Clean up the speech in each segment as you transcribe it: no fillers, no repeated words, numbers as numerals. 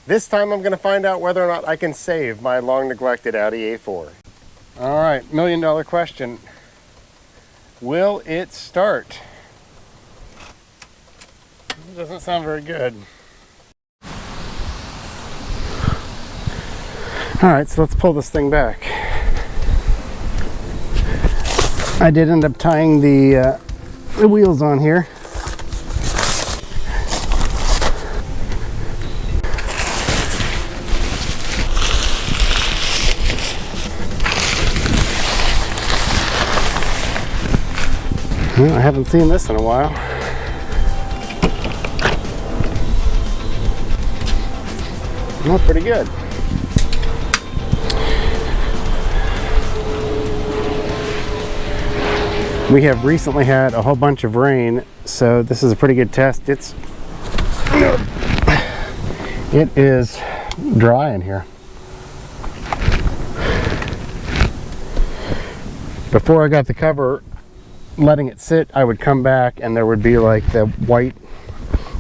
This time I'm going to find out whether or not I can save my long neglected Audi A4. All right, $1 million question. Will it start? It doesn't sound very good. All right, so let's pull this thing back. I did end up tying the wheels on here. Well, I haven't seen this in a while. Well, pretty good. We have recently had a whole bunch of rain, so this is a pretty good test. It is dry in here. Before I got the cover, letting it sit, I would come back and there would be like the white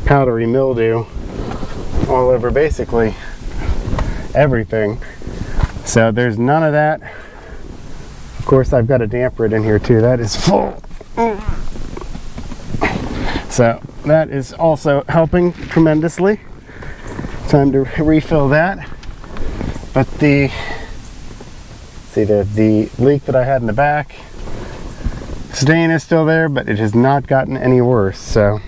powdery mildew all over basically everything. So there's none of that. Of course, I've got a damper in here too. That is full. So that is also helping tremendously. Time to refill that. But the leak that I had in the back, stain is still there, but it has not gotten any worse. So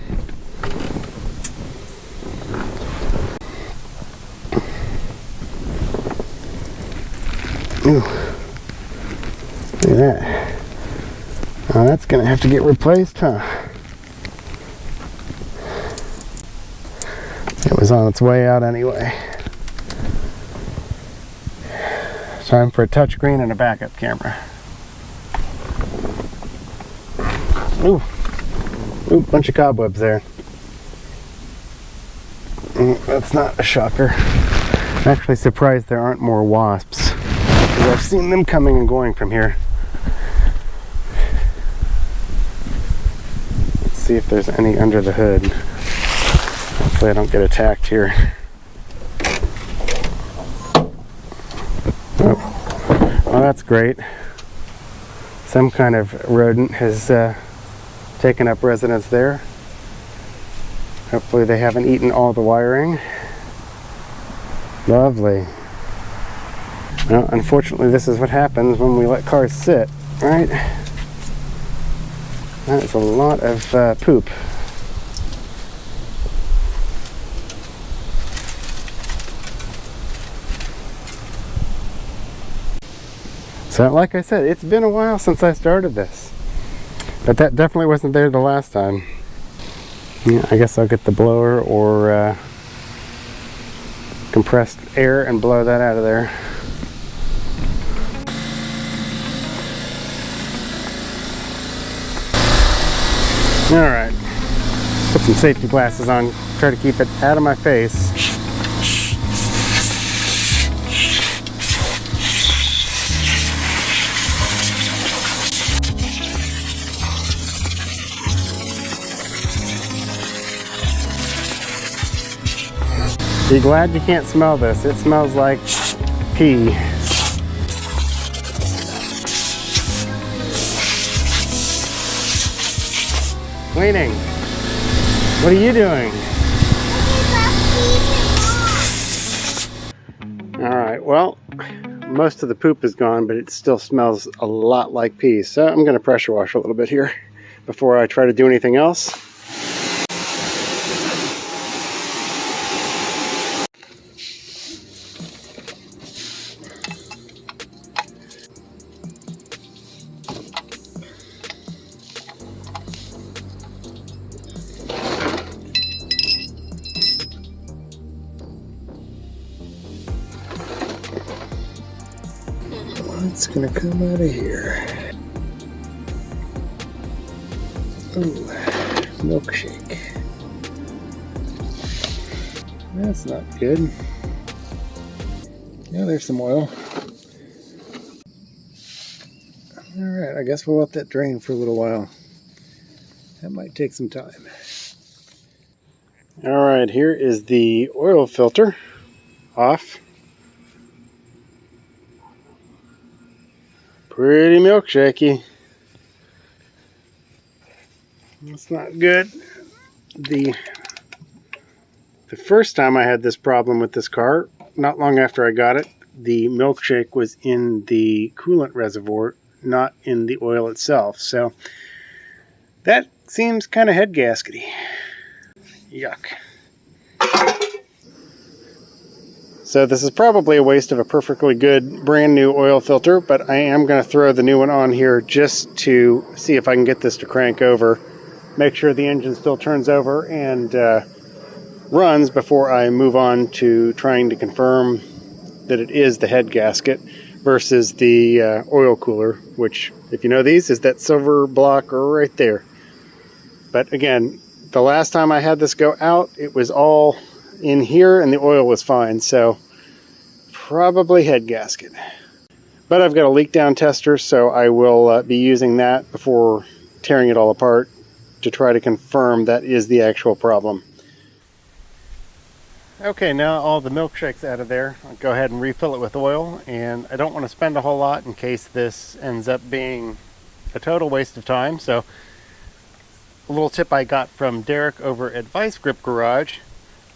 ooh, look at that. Oh, that's gonna have to get replaced, huh? It was on its way out anyway. Time for a touchscreen and a backup camera. Ooh, bunch of cobwebs there. That's not a shocker. I'm actually surprised there aren't more wasps, because I've seen them coming and going from here. Let's see if there's any under the hood. Hopefully I don't get attacked here. Oh, well, that's great. Some kind of rodent has taken up residence there. Hopefully they haven't eaten all the wiring. Lovely. Well, unfortunately this is what happens when we let cars sit, right? That is a lot of poop. So like I said, it's been a while since I started this. But that definitely wasn't there the last time. Yeah, I guess I'll get the blower or compressed air and blow that out of there. Alright, put some safety glasses on, try to keep it out of my face. Be glad you can't smell this. It smells like pee. Cleaning. What are you doing? Alright, well, most of the poop is gone, but it still smells a lot like pee. So I'm going to pressure wash a little bit here before I try to do anything else. What's gonna come out of here? Ooh, milkshake. That's not good. Yeah, there's some oil. Alright, I guess we'll let that drain for a little while. That might take some time. Alright, here is the oil filter. off. Pretty milkshakey. That's not good. The first time I had this problem with this car, not long after I got it, the milkshake was in the coolant reservoir, not in the oil itself. So that seems kind of head gaskety. Yuck. So this is probably a waste of a perfectly good brand new oil filter, but I am going to throw the new one on here just to see if I can get this to crank over. Make sure the engine still turns over and runs before I move on to trying to confirm that it is the head gasket versus the oil cooler, which, if you know these, is that silver block right there. But again, the last time I had this go out, it was all in here and the oil was fine, so probably head gasket. But I've got a leak down tester, so I will be using that before tearing it all apart to try to confirm that is the actual problem. Okay, now all the milkshake's out of there. I'll go ahead and refill it with oil, and I don't want to spend a whole lot in case this ends up being a total waste of time. So a little tip I got from Derek over at Vice Grip Garage: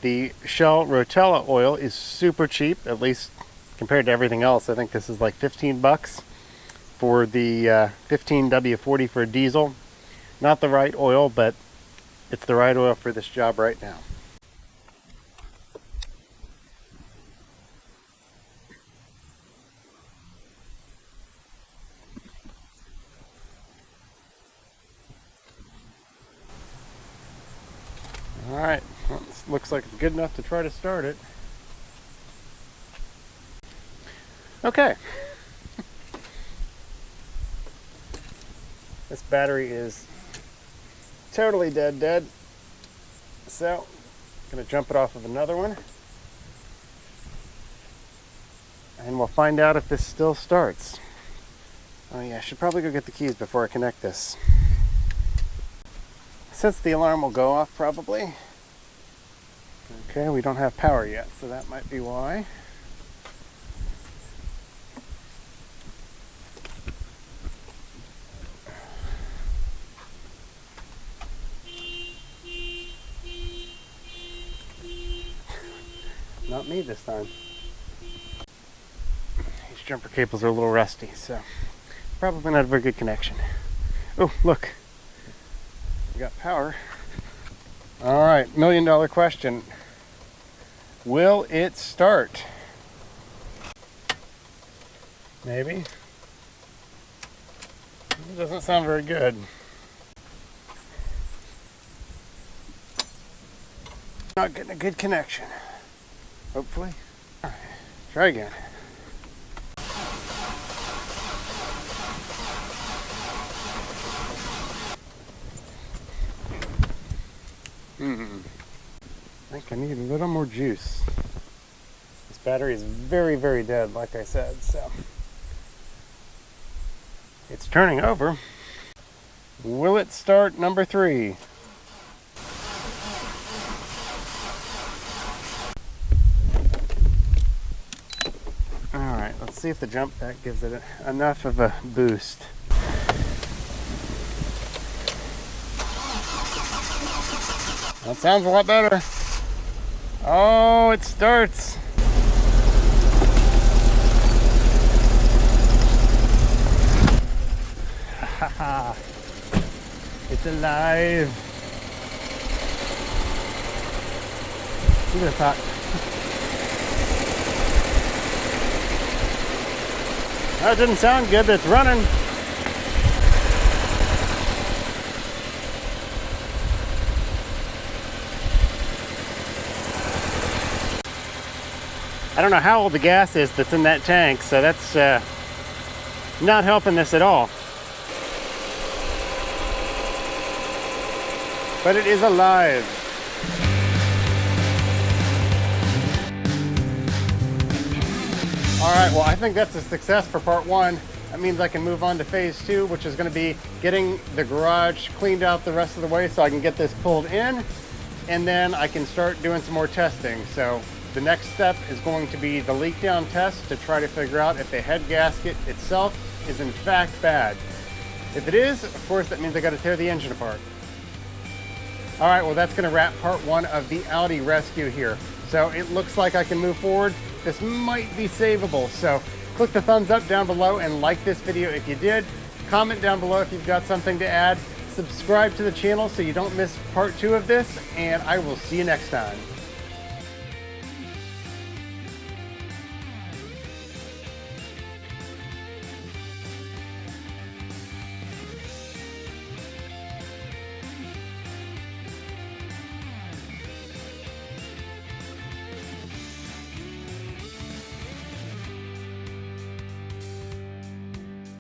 the Shell Rotella oil is super cheap, at least compared to everything else. I think this is like 15 bucks for the 15W40 for a diesel. Not the right oil, but it's the right oil for this job right now. Alright, well, this looks like it's good enough to try to start it. Okay. This battery is totally dead. So, I'm going to jump it off of another one. And we'll find out if this still starts. Oh yeah, I should probably go get the keys before I connect this. Since the alarm will go off probably. Okay, we don't have power yet, so that might be why. Not me this time. These jumper cables are a little rusty, so probably not a very good connection. Oh, look. We got power. Alright, $1 million question. Will it start? Maybe. It doesn't sound very good. Not getting a good connection. Hopefully. Alright, try again. I think I need a little more juice. This battery is very, very dead, like I said, so it's turning over. Will it start number 3? Alright, let's see if the jump pack gives it enough of a boost. That sounds a lot better. Oh, it starts. Haha. It's alive. Look at the top. That didn't sound good, but it's running. I don't know how old the gas is that's in that tank, so that's not helping this at all. But it is alive. All right, well, I think that's a success for part 1. That means I can move on to phase 2, which is going to be getting the garage cleaned out the rest of the way so I can get this pulled in, and then I can start doing some more testing. So The next step is going to be the leak down test to try to figure out if the head gasket itself is in fact bad. If it is, of course, that means I got to tear the engine apart. All right, well, that's going to wrap part one of the Audi rescue here. So it looks like I can move forward. This might be savable. So click the thumbs up down below and like this video if you did. Comment down below if you've got something to add. Subscribe to the channel so you don't miss part two of this, and I will see you next time.